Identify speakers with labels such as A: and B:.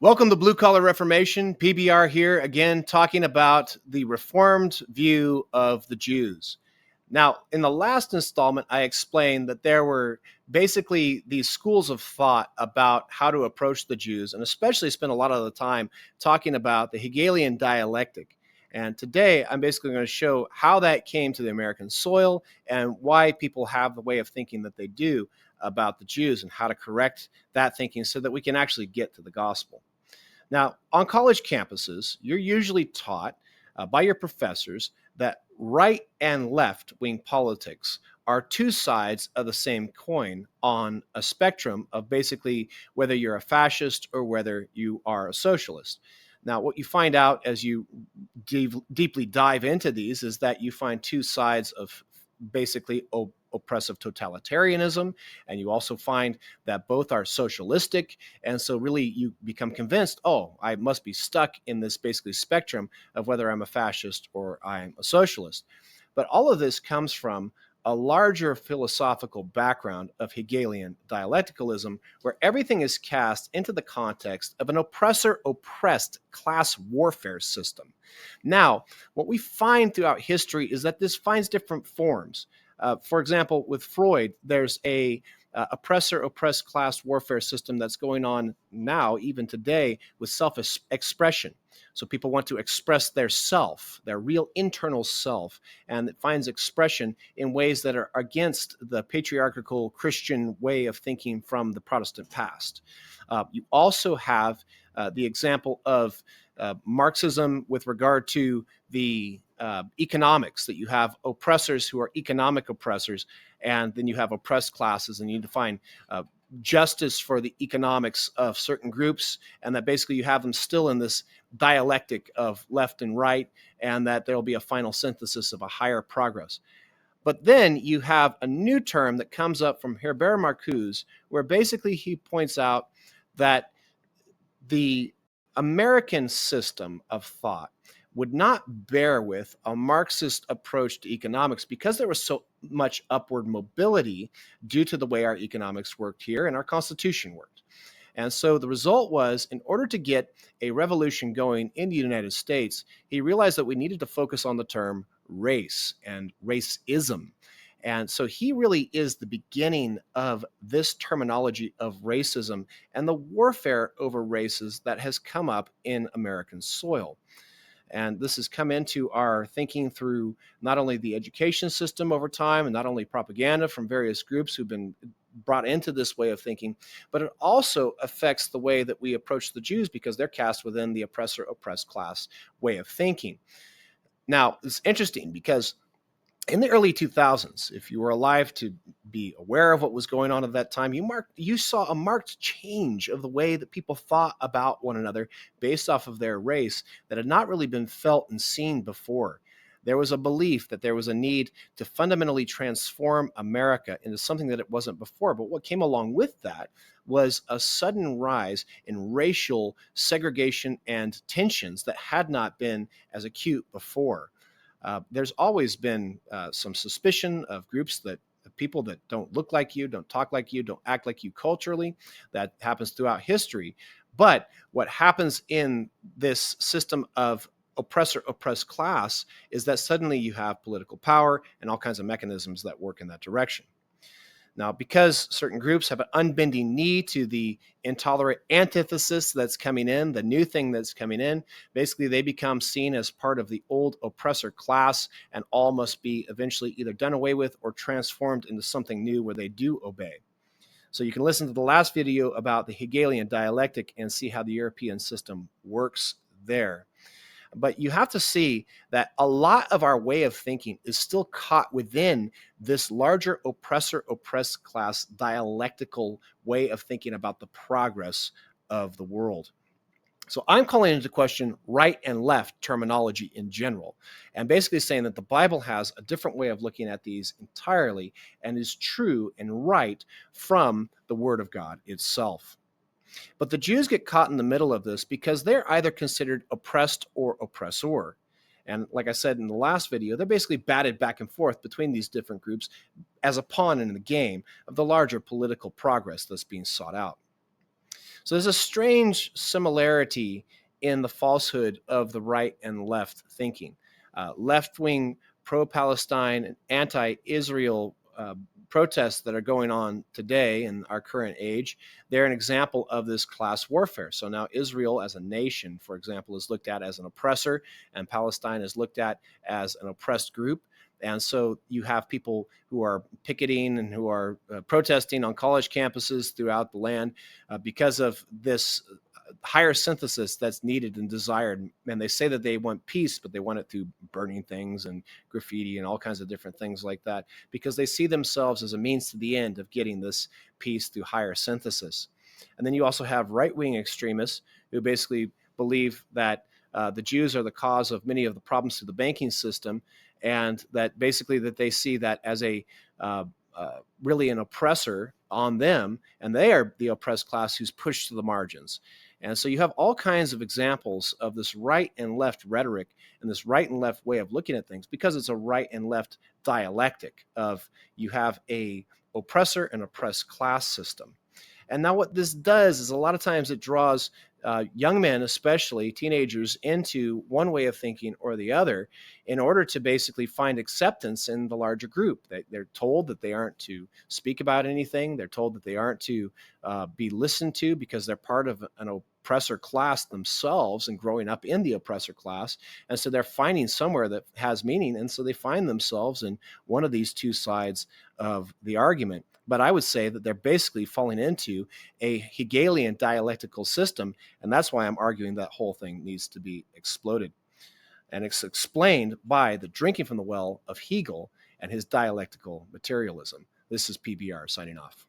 A: Welcome to Blue Collar Reformation. PBR here again, talking about the Reformed view of the Jews. Now, in the last installment, I explained that there were basically these schools of thought about how to approach the Jews, and especially spent a lot of the time talking about the Hegelian dialectic. And today, I'm basically going to show how that came to the American soil and why people have the way of thinking that they do about the Jews and how to correct that thinking so that we can actually get to the gospel. Now, on college campuses, you're usually taught by your professors that right and left wing politics are two sides of the same coin on a spectrum of basically whether you're a fascist or whether you are a socialist. Now, what you find out as you deeply dive into these is that you find two sides of basically oppressive totalitarianism, and you also find that both are socialistic. And so really you become convinced, oh, I must be stuck in this basically spectrum of whether I'm a fascist or I'm a socialist. But all of this comes from a larger philosophical background of Hegelian dialecticalism, where everything is cast into the context of an oppressor-oppressed class warfare system. Now, what we find throughout history is that this finds different forms. For example, with Freud, there's a oppressor-oppressed class warfare system that's going on now, even today, with self-expression. So people want to express their self, their real internal self, and it finds expression in ways that are against the patriarchal Christian way of thinking from the Protestant past. You also have the example of Marxism with regard to the economics, that you have oppressors who are economic oppressors, and then you have oppressed classes, and you define justice for the economics of certain groups, and that basically you have them still in this dialectic of left and right, and that there'll be a final synthesis of a higher progress. But then you have a new term that comes up from Herbert Marcuse, where basically he points out that the American system of thought would not bear with a Marxist approach to economics because there was so much upward mobility due to the way our economics worked here and our Constitution worked. And so the result was, in order to get a revolution going in the United States, he realized that we needed to focus on the term race and racism. And so he really is the beginning of this terminology of racism and the warfare over races that has come up in American soil. And this has come into our thinking through not only the education system over time and not only propaganda from various groups who've been brought into this way of thinking, but it also affects the way that we approach the Jews because they're cast within the oppressor-oppressed class way of thinking. Now, it's interesting because in the early 2000s, if you were alive to be aware of what was going on at that time, you saw a marked change of the way that people thought about one another based off of their race that had not really been felt and seen before. There was a belief that there was a need to fundamentally transform America into something that it wasn't before. But what came along with that was a sudden rise in racial segregation and tensions that had not been as acute before. There's always been some suspicion of groups that people that don't look like you, don't talk like you, don't act like you culturally. That happens throughout history. But what happens in this system of oppressor-oppressed class is that suddenly you have political power and all kinds of mechanisms that work in that direction. Now, because certain groups have an unbending knee to the intolerant antithesis that's coming in, the new thing that's coming in, basically they become seen as part of the old oppressor class, and all must be eventually either done away with or transformed into something new where they do obey. So you can listen to the last video about the Hegelian dialectic and see how the European system works there. But you have to see that a lot of our way of thinking is still caught within this larger oppressor-oppressed class dialectical way of thinking about the progress of the world. So I'm calling into question right and left terminology in general, and basically saying that the Bible has a different way of looking at these entirely and is true and right from the Word of God itself. But the Jews get caught in the middle of this because they're either considered oppressed or oppressor. And like I said in the last video, they're basically batted back and forth between these different groups as a pawn in the game of the larger political progress that's being sought out. So there's a strange similarity in the falsehood of the right and left thinking. Left wing pro Palestine and anti Israel protests that are going on today in our current age, they're an example of this class warfare. So now Israel as a nation, for example, is looked at as an oppressor, and Palestine is looked at as an oppressed group. And so you have people who are picketing and who are protesting on college campuses throughout the land because of this higher synthesis that's needed and desired. And they say that they want peace, but they want it through burning things and graffiti and all kinds of different things like that, because they see themselves as a means to the end of getting this peace through higher synthesis. And then you also have right-wing extremists who basically believe that the Jews are the cause of many of the problems through the banking system, and that basically that they see that as a really an oppressor on them, and they are the oppressed class who's pushed to the margins. And so you have all kinds of examples of this right and left rhetoric and this right and left way of looking at things, because it's a right and left dialectic of you have a oppressor and oppressed class system. And now what this does is a lot of times it draws young men, especially teenagers, into one way of thinking or the other in order to basically find acceptance in the larger group. They're told that they aren't to speak about anything. They're told that they aren't to be listened to because they're part of an oppressor class themselves and growing up in the oppressor class. And so they're finding somewhere that has meaning. And so they find themselves in one of these two sides of the argument. But I would say that they're basically falling into a Hegelian dialectical system, and that's why I'm arguing that whole thing needs to be exploded. And it's explained by the drinking from the well of Hegel and his dialectical materialism. This is PBR signing off.